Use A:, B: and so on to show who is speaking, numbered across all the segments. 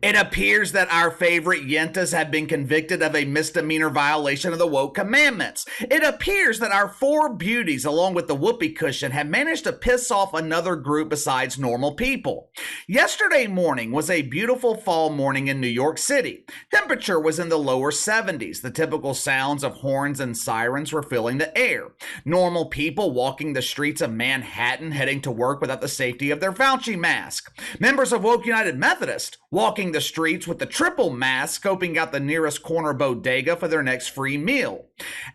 A: It appears that our favorite yentas have been convicted of a misdemeanor violation of the woke commandments. It appears that our four beauties, along with the whoopee cushion, have managed to piss off another group besides normal people. Yesterday morning was a beautiful fall morning in New York City. Temperature was in the lower 70s. The typical sounds of horns and sirens were filling the air. Normal people walking the streets of Manhattan heading to work without the safety of their Fauci mask. Members of Woke United Methodist walking the streets with the triple mask, scoping out the nearest corner bodega for their next free meal.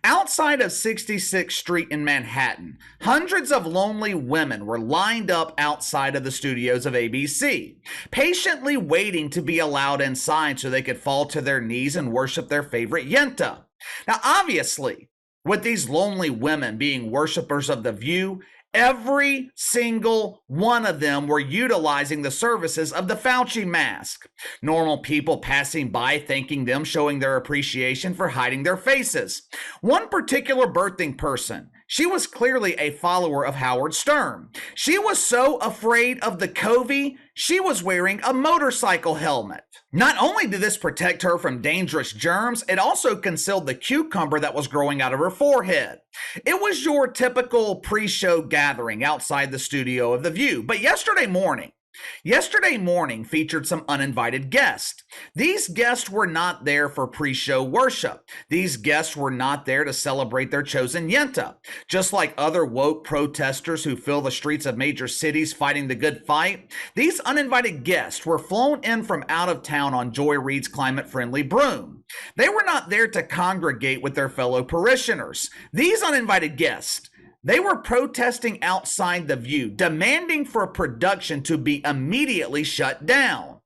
A: Outside of 66th Street in Manhattan, hundreds of lonely women were lined up outside of the studios of ABC, patiently waiting to be allowed inside so they could fall to their knees and worship their favorite yenta. Now, obviously, with these lonely women being worshipers of The View, every single one of them were utilizing the services of the Fauci mask. Normal people passing by thanking them, showing their appreciation for hiding their faces. One particular birthing person, she was clearly a follower of Howard Stern. She was so afraid of the COVID, she was wearing a motorcycle helmet. Not only did this protect her from dangerous germs, it also concealed the cucumber that was growing out of her forehead. It was your typical pre-show gathering outside the studio of The View, but yesterday morning featured some uninvited guests. These guests were not there for pre-show worship. These guests were not there to celebrate their chosen yenta. Just like other woke protesters who fill the streets of major cities fighting the good fight, these uninvited guests were flown in from out of town on Joy Reid's climate-friendly broom. They were not there to congregate with their fellow parishioners. These uninvited guests, they were protesting outside The View, demanding for production to be immediately shut down.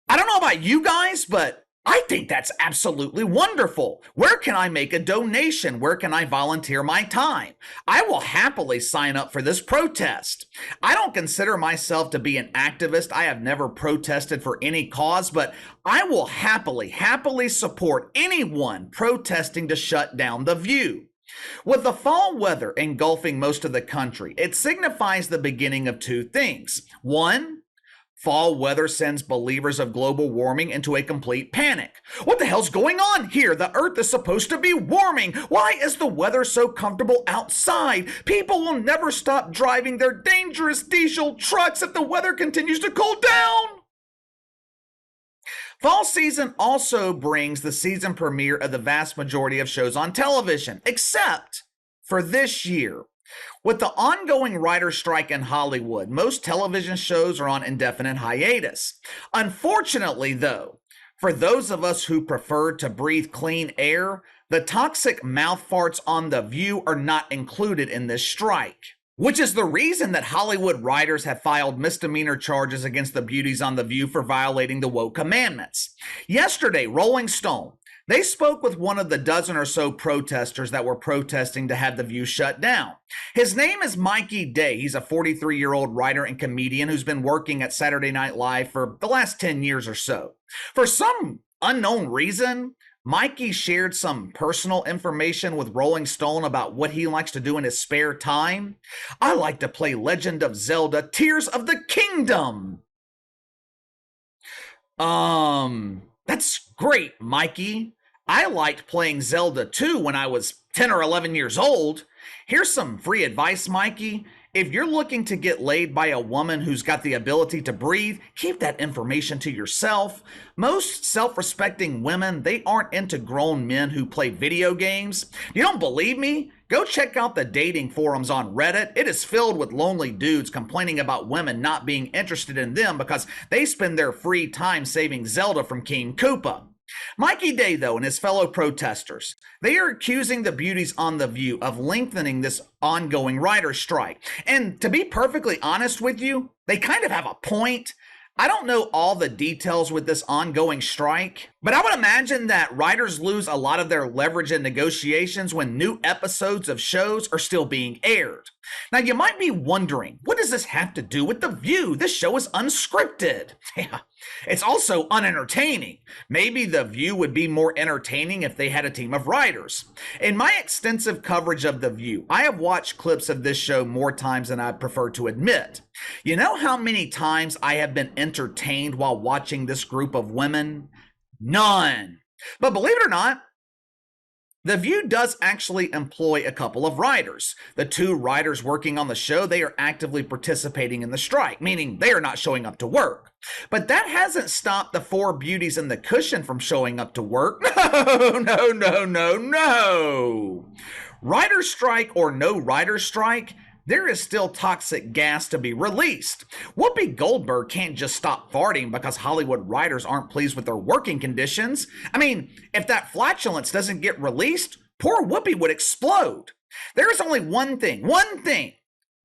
A: I don't know about you guys, but I think that's absolutely wonderful. Where can I make a donation? Where can I volunteer my time? I will happily sign up for this protest. I don't consider myself to be an activist. I have never protested for any cause, but I will happily support anyone protesting to shut down The View. With the fall weather engulfing most of the country, it signifies the beginning of two things. One, fall weather sends believers of global warming into a complete panic. What the hell's going on here? The earth is supposed to be warming. Why is the weather so comfortable outside? People will never stop driving their dangerous diesel trucks if the weather continues to cool down. Fall season also brings the season premiere of the vast majority of shows on television, except for this year. With the ongoing writer's strike in Hollywood, most television shows are on indefinite hiatus. Unfortunately, though, for those of us who prefer to breathe clean air, the toxic mouth farts on The View are not included in this strike. Which is the reason that Hollywood writers have filed misdemeanor charges against the beauties on The View for violating the woke commandments. Yesterday, Rolling Stone, they spoke with one of the dozen or so protesters that were protesting to have The View shut down. His name is Mikey Day. He's a 43-year-old writer and comedian who's been working at Saturday Night Live for the last 10 years or so. For some unknown reason, Mikey shared some personal information with Rolling Stone about what he likes to do in his spare time. I like to play Legend of Zelda Tears of the Kingdom. That's great, Mikey. I liked playing Zelda too when I was 10 or 11 years old. Here's some free advice, Mikey. If you're looking to get laid by a woman who's got the ability to breathe, keep that information to yourself. Most self-respecting women, they aren't into grown men who play video games. You don't believe me? Go check out the dating forums on Reddit. It is filled with lonely dudes complaining about women not being interested in them because they spend their free time saving Zelda from King Koopa. Mikey Day, though, and his fellow protesters, they are accusing the beauties on The View of lengthening this ongoing writer's strike. And to be perfectly honest with you, they kind of have a point. I don't know all the details with this ongoing strike, But I would imagine that writers lose a lot of their leverage in negotiations when new episodes of shows are still being aired. Now, you might be wondering, what does this have to do with The View? This show is unscripted. Yeah, it's also unentertaining. Maybe The View would be more entertaining if they had a team of writers. In my extensive coverage of The View, I have watched clips of this show more times than I prefer to admit. You know how many times I have been entertained while watching this group of women? None. But believe it or not, The View does actually employ a couple of writers. The two writers working on the show, they are actively participating in the strike, meaning they are not showing up to work. But that hasn't stopped the four beauties in the cushion from showing up to work. No. Writer's strike or no writer's strike, there is still toxic gas to be released. Whoopi Goldberg can't just stop farting because Hollywood writers aren't pleased with their working conditions. I mean, if that flatulence doesn't get released, poor Whoopi would explode. There is only one thing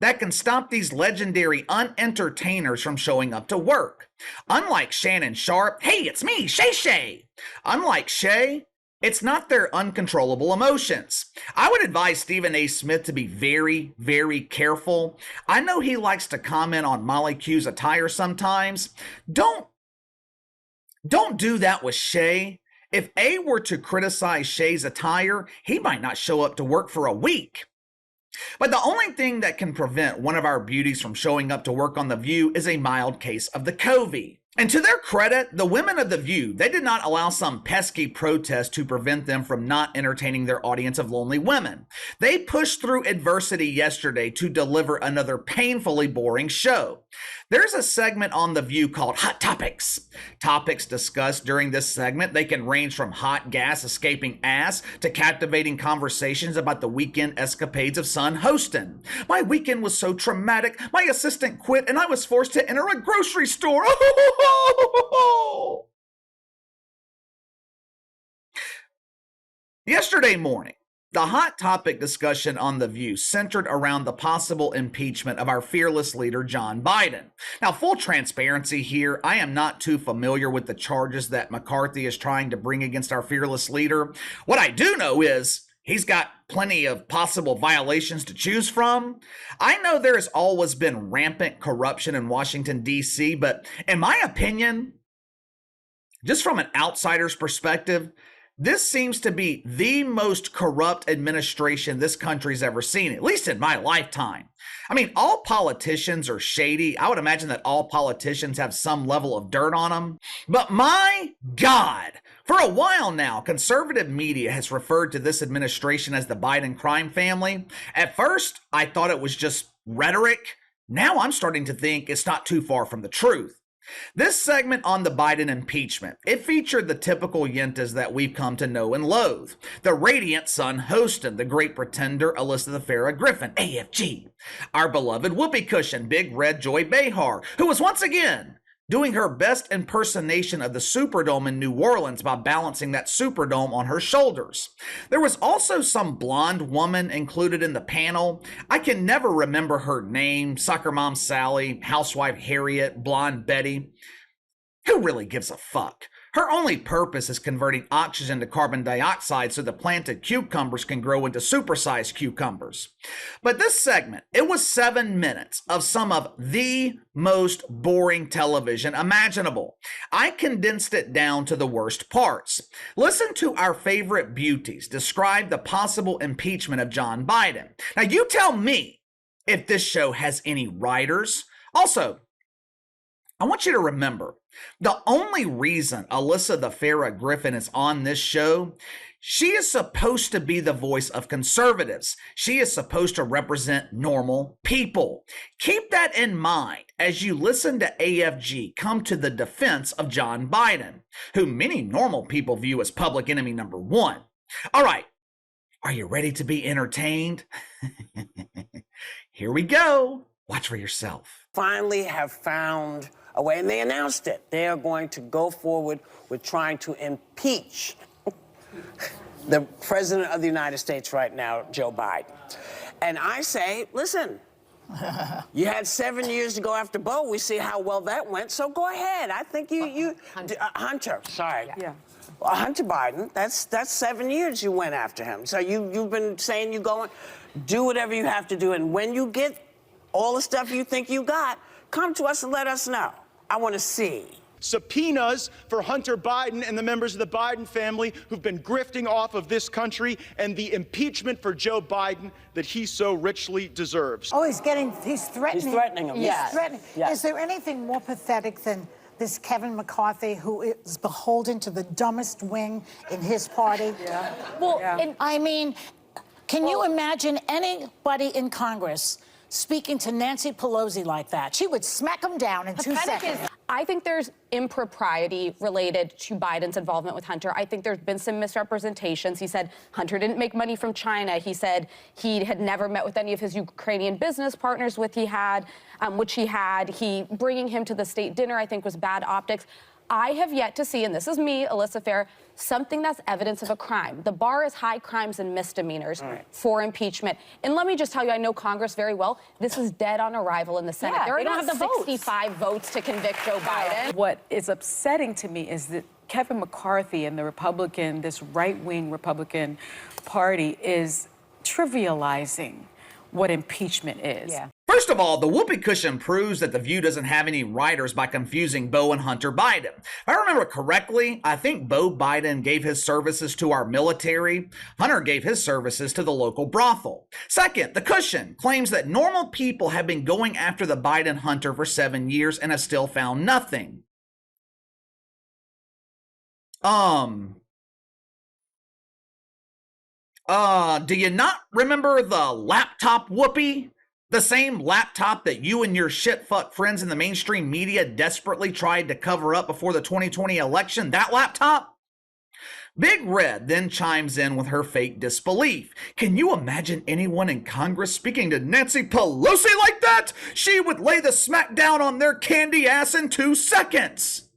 A: that can stop these legendary unentertainers from showing up to work. Unlike Shannon Sharpe, hey, it's me, Shay. Unlike Shay, it's not their uncontrollable emotions. I would advise Stephen A. Smith to be very, very careful. I know he likes to comment on Molly Q's attire sometimes. Don't do that with Shay. If A were to criticize Shay's attire, he might not show up to work for a week. But the only thing that can prevent one of our beauties from showing up to work on The View is a mild case of the COVID. And to their credit, the women of The View, they did not allow some pesky protest to prevent them from not entertaining their audience of lonely women. They pushed through adversity yesterday to deliver another painfully boring show. There's a segment on The View called Hot Topics. Topics discussed during this segment, they can range from hot gas escaping ass to captivating conversations about the weekend escapades of Son Hostin. My weekend was so traumatic, my assistant quit and I was forced to enter a grocery store. Yesterday morning, the hot topic discussion on The View centered around the possible impeachment of our fearless leader, John Biden. Now, full transparency here, I am not too familiar with the charges that McCarthy is trying to bring against our fearless leader. What I do know is he's got plenty of possible violations to choose from. I know there has always been rampant corruption in Washington, D.C., but in my opinion, just from an outsider's perspective, this seems to be the most corrupt administration this country's ever seen, at least in my lifetime. I mean, all politicians are shady. I would imagine that all politicians have some level of dirt on them. But my God, for a while now, conservative media has referred to this administration as the Biden crime family. At first, I thought it was just rhetoric. Now I'm starting to think it's not too far from the truth. This segment on the Biden impeachment, it featured the typical yentas that we've come to know and loathe. The radiant Son Hostin, the great pretender Elizabeth Farrah Griffin, AFG. Our beloved whoopee cushion, Big Red Joy Behar, who was once again doing her best impersonation of the Superdome in New Orleans by balancing that Superdome on her shoulders. There was also some blonde woman included in the panel. I can never remember her name. Soccer Mom Sally, Housewife Harriet, Blonde Betty. Who really gives a fuck? Her only purpose is converting oxygen to carbon dioxide so the planted cucumbers can grow into supersized cucumbers. But this segment, it was 7 minutes of some of the most boring television imaginable. I condensed it down to the worst parts. Listen to our favorite beauties describe the possible impeachment of John Biden. Now you tell me if this show has any writers. Also, I want you to remember, the only reason Alyssa the Farrah Griffin is on this show, she is supposed to be the voice of conservatives. She is supposed to represent normal people. Keep that in mind as you listen to AFG come to the defense of John Biden, who many normal people view as public enemy number one. All right, are you ready to be entertained? Here we go. Watch for yourself.
B: Finally have found a way, and they announced it. They are going to go forward with trying to impeach the president of the United States right now, Joe Biden. And I say, listen, you had 7 years to go after Bo. We see how well that went, so go ahead. I think Hunter, sorry.
C: Yeah.
B: Well, Hunter Biden, that's 7 years you went after him. So you've been saying you're going, do whatever you have to do, and when you get all the stuff you think you got, come to us and let us know. I want to see.
C: Subpoenas for Hunter Biden and the members of the Biden family who've been grifting off of this country, and the impeachment for Joe Biden that he so richly deserves.
D: Oh, he's threatening.
B: He's threatening him.
D: He's threatening.
B: Yes.
D: Is there anything more pathetic than this Kevin McCarthy, who is beholden to the dumbest wing in his party?
E: Yeah. Well,
D: yeah. I mean, can you imagine anybody in Congress speaking to Nancy Pelosi like that? She would smack him down in 2 seconds.
E: I think there's impropriety related to Biden's involvement with Hunter. I think there's been some misrepresentations. He said Hunter didn't make money from China. He said he had never met with any of his Ukrainian business partners, which he had. He bringing him to the state dinner, I think, was bad optics. I have yet to see, and this is me, Alyssa Fair, something that's evidence of a crime. The bar is high crimes and misdemeanors for impeachment. And let me just tell you, I know Congress very well. This is dead on arrival in the Senate.
F: Yeah,
E: there are
F: don't
E: not
F: have the
E: 65 votes to convict Joe Biden.
F: What is upsetting to me is that Kevin McCarthy and the Republican, this right-wing Republican Party, is trivializing what impeachment is.
E: Yeah.
A: First of all, the whoopee cushion proves that The View doesn't have any writers by confusing Beau and Hunter Biden. If I remember correctly, I think Beau Biden gave his services to our military. Hunter gave his services to the local brothel. Second, the cushion claims that normal people have been going after the Biden Hunter for 7 years and have still found nothing. Do you not remember the laptop whoopee? The same laptop that you and your shit-fuck friends in the mainstream media desperately tried to cover up before the 2020 election? That laptop? Big Red then chimes in with her fake disbelief. Can you imagine anyone in Congress speaking to Nancy Pelosi like that? She would lay the smack down on their candy ass in 2 seconds.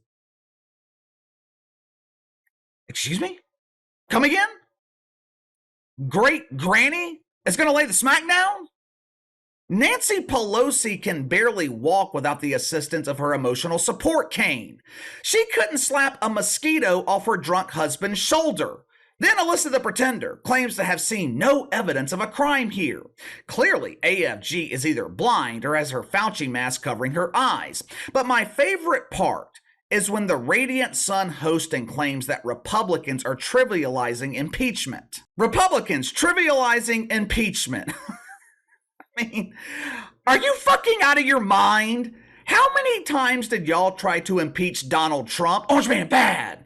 A: Excuse me? Come again? Great Granny is going to lay the smack down? Nancy Pelosi can barely walk without the assistance of her emotional support cane. She couldn't slap a mosquito off her drunk husband's shoulder. Then Alyssa the Pretender claims to have seen no evidence of a crime here. Clearly, AFG is either blind or has her Fauci mask covering her eyes. But my favorite part is when the Radiant Sun hosting claims that Republicans are trivializing impeachment. Republicans trivializing impeachment. I mean, are you fucking out of your mind? How many times did y'all try to impeach Donald Trump? Orange Man bad.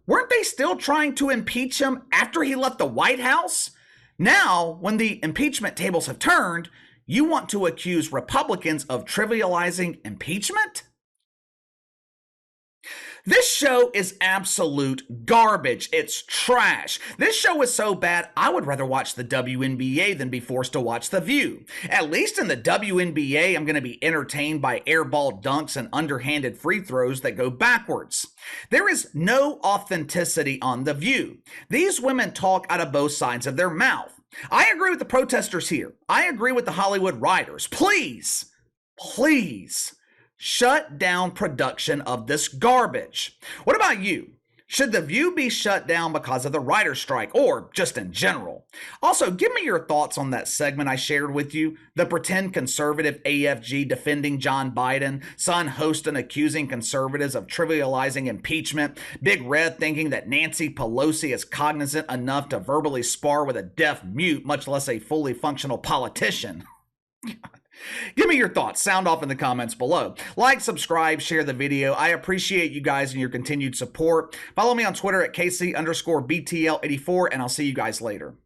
A: Weren't they still trying to impeach him after he left the White House? Now, when the impeachment tables have turned, you want to accuse Republicans of trivializing impeachment? This show is absolute garbage. It's trash. This show is so bad, I would rather watch the WNBA than be forced to watch The View. At least in the WNBA, I'm going to be entertained by airball dunks and underhanded free throws that go backwards. There is no authenticity on The View. These women talk out of both sides of their mouth. I agree with the protesters here. I agree with the Hollywood writers. Please, shut down production of this garbage. What about you? Should The View be shut down because of the writer's strike or just in general? Also, give me your thoughts on that segment I shared with you, the pretend conservative AFG defending John Biden, Sun hosting accusing conservatives of trivializing impeachment, Big Red thinking that Nancy Pelosi is cognizant enough to verbally spar with a deaf mute, much less a fully functional politician. Give me your thoughts. Sound off in the comments below. Like, subscribe, share the video. I appreciate you guys and your continued support. Follow me on Twitter at KC_BTL84, and I'll see you guys later.